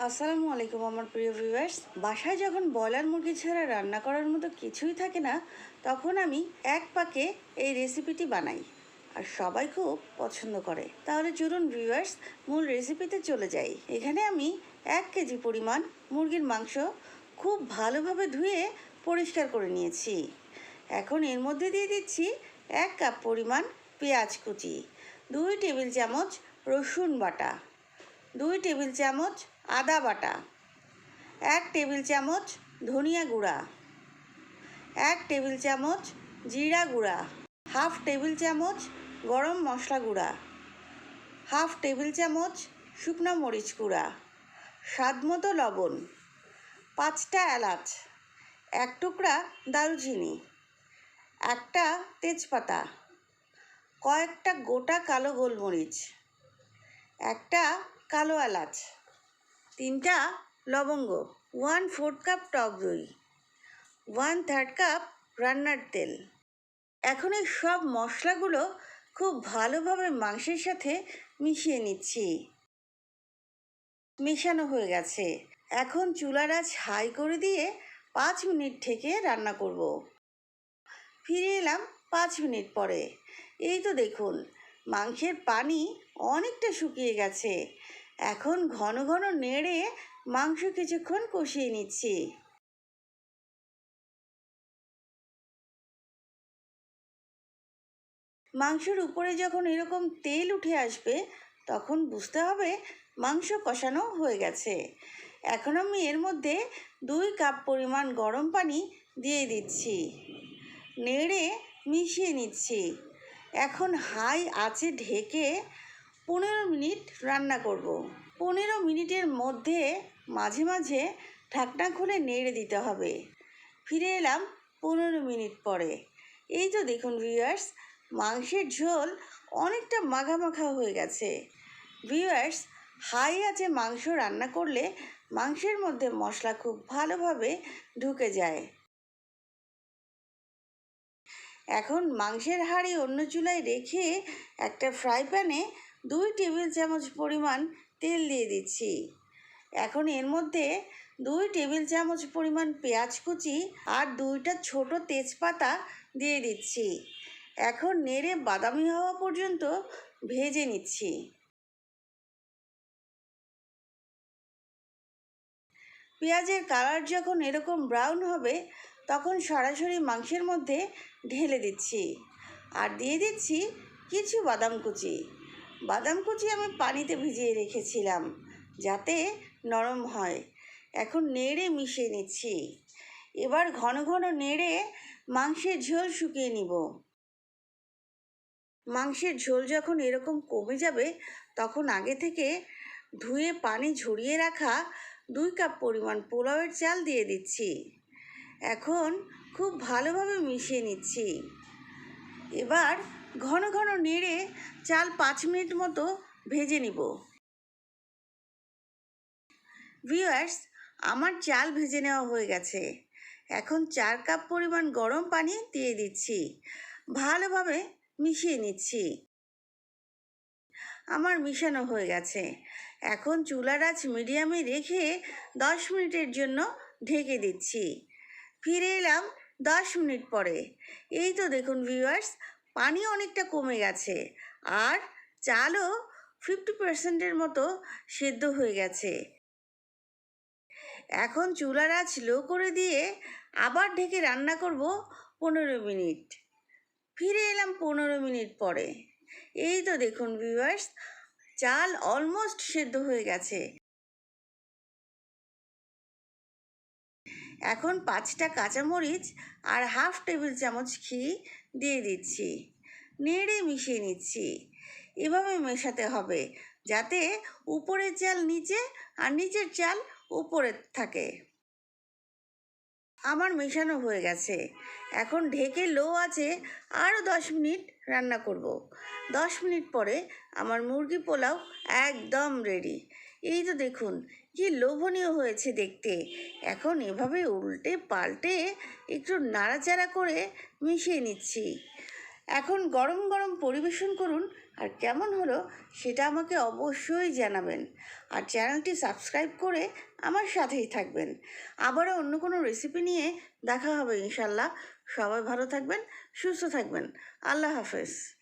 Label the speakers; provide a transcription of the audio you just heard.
Speaker 1: আসসালামু আলাইকুম আমার প্রিয় ভিউয়ার্স। বাসায় যখন ব্রয়লার মুরগি ছাড়া রান্না করার মতো কিছুই থাকে না, তখন আমি এক পাকে এই রেসিপিটি বানাই আর সবাই খুব পছন্দ করে। তাহলে চলুন ভিউয়ার্স, মূল রেসিপিতে চলে যাই। এখানে আমি 1 কেজি পরিমাণ মুরগির মাংস খুব ভালোভাবে ধুয়ে পরিষ্কার করে নিয়েছি। এখন এর মধ্যে দিয়ে দিচ্ছি 1 কাপ পরিমাণ পেঁয়াজ কুচি, 2 টেবিল চামচ রসুন বাটা, 2 টেবিল চামচ আদা বাটা, 1 টেবিল চামচ ধনিয়া গুঁড়া, 1 টেবিল চামচ জিরা গুঁড়া, হাফ টেবিল চামচ গরম মশলা গুঁড়া, হাফ টেবিল চামচ শুকনো মরিচ গুঁড়া, স্বাদমতো লবণ, 5টা এলাচ, 1 টুকরা দারুচিনি, 1টা তেজপাতা, কয়েকটা গোটা কালো গোলমরিচ, 1টা কালো এলাচ, 3টা লবঙ্গ, 1/4 কাপ টক দই, 1/3 কাপ রান্নার তেল। এখন এই সব মশলাগুলো খুব ভালোভাবে মাংসের সাথে মিশিয়ে নিচ্ছি। মেশানো হয়ে গেছে। এখন চুলার আঁচ হাই করে দিয়ে 5 মিনিট ঢেকে রান্না করব। ফিরে এলাম 5 মিনিট পরে। এই তো দেখুন, মাংসের পানি অনেকটা শুকিয়ে গেছে। এখন ঘন ঘন নেড়ে মাংস কিছুক্ষণ কষিয়ে নিচ্ছি। মাংসের উপরে যখন এরকম তেল উঠে আসবে, তখন বুঝতে হবে মাংস কষানো হয়ে গেছে। এখন আমি এর মধ্যে 2 কাপ পরিমাণ গরম পানি দিয়ে দিচ্ছি, নেড়ে মিশিয়ে নিচ্ছি। এখন হাই আঁচে ঢেকে 15 মিনিট রান্না করব। 15 মিনিটের মধ্যে মাঝে মাঝে ঢাকনা খুলে নেড়ে দিতে হবে। ফিরে এলাম 15 মিনিট পরে। এই তো দেখুন ভিউয়ার্স, মাংসের ঝোল অনেকটা মাখা মাখা হয়ে গেছে। ভিউয়ার্স, হাই আঁচে মাংস রান্না করলে মাংসের মধ্যে মশলা খুব ভালোভাবে ঢুকে যায়। এখন মাংসের হাঁড়ি অন্য চুলায় রেখে একটা ফ্রাই প্যানে 2 টেবিল চামচ পরিমাণ তেল দিয়ে দিচ্ছি। এখন এর মধ্যে 2 টেবিল চামচ পরিমাণ পেঁয়াজ কুচি আর 2টা ছোট তেজপাতা দিয়ে দিচ্ছি। এখন নেড়ে বাদামি হওয়া পর্যন্ত ভেজে নিচ্ছি। পেঁয়াজের কালার যখন এরকম ব্রাউন হবে, তখন সরাসরি মাংসের মধ্যে ঢেলে দিচ্ছি আর দিয়ে দিচ্ছি কিছু বাদাম কুচি। বাদাম কুচি আমি পানিতে ভিজিয়ে রেখেছিলাম যাতে নরম হয়। এখন নেড়ে মিশিয়ে নিচ্ছি। এবার ঘন ঘন নেড়ে মাংসের ঝোল শুকিয়ে নিব। মাংসের ঝোল যখন এরকম কমে যাবে, তখন আগে থেকে ধুয়ে পানি ঝরিয়ে রাখা 2 কাপ পরিমাণ পোলাওয়ের চাল দিয়ে দিচ্ছি। এখন খুব ভালোভাবে মিশিয়ে নিচ্ছি। এবার ঘন ঘন নেড়ে চাল 5 মিনিট মতো ভেজে নিব। ভিউয়ার্স, আমার চাল ভেজে নেওয়া হয়ে গেছে। এখন 4 কাপ পরিমাণ গরম পানি দিয়ে দিচ্ছি, ভালোভাবে মিশিয়ে নিচ্ছি। আমার মিশানো হয়ে গেছে। এখন চুলার আঁচ মিডিয়ামে রেখে 10 মিনিটের জন্য ঢেকে দিচ্ছি। ফিরে এলাম 10 মিনিট পরে। এই তো দেখুন ভিউয়ার্স, পানি অনেকটা কমে গেছে আর চালও 50%-এর মতো সেদ্ধ হয়ে গেছে। এখন চুলার আঁচ লো করে দিয়ে আবার ঢেকে রান্না করব 15 মিনিট। ফিরে এলাম 15 মিনিট পরে। এই তো দেখুন ভিউয়ার্স, চাল অলমোস্ট সেদ্ধ হয়ে গেছে। এখন 5টা কাঁচামরিচ আর হাফ টেবিল চামচ ঘি দিয়ে দিচ্ছি, নেড়ে মিশিয়ে নিচ্ছি। এভাবে মেশাতে হবে যাতে উপরের চাল নিচে আর নিচের চাল উপরে থাকে। আমার মেশানো হয়ে গেছে। এখন ঢেকে লো আছে আরও 10 মিনিট রান্না করব। 10 মিনিট পরে আমার মুরগি পোলাও একদম রেডি। এই তো দেখুন কি লোভনীয় হয়েছে দেখতে। এখন এভাবে উল্টে পাল্টে একটু নাড়াচাড়া করে মিশিয়ে নিচ্ছি। এখন গরম গরম পরিবেশন করুন আর কেমন হলো সেটা আমাকে অবশ্যই জানাবেন। আর চ্যানেলটি সাবস্ক্রাইব করে আমার সাথেই থাকবেন। আবারও অন্য কোনো রেসিপি নিয়ে দেখা হবে ইনশাল্লাহ। সবাই ভালো থাকবেন, সুস্থ থাকবেন। আল্লাহ হাফেজ।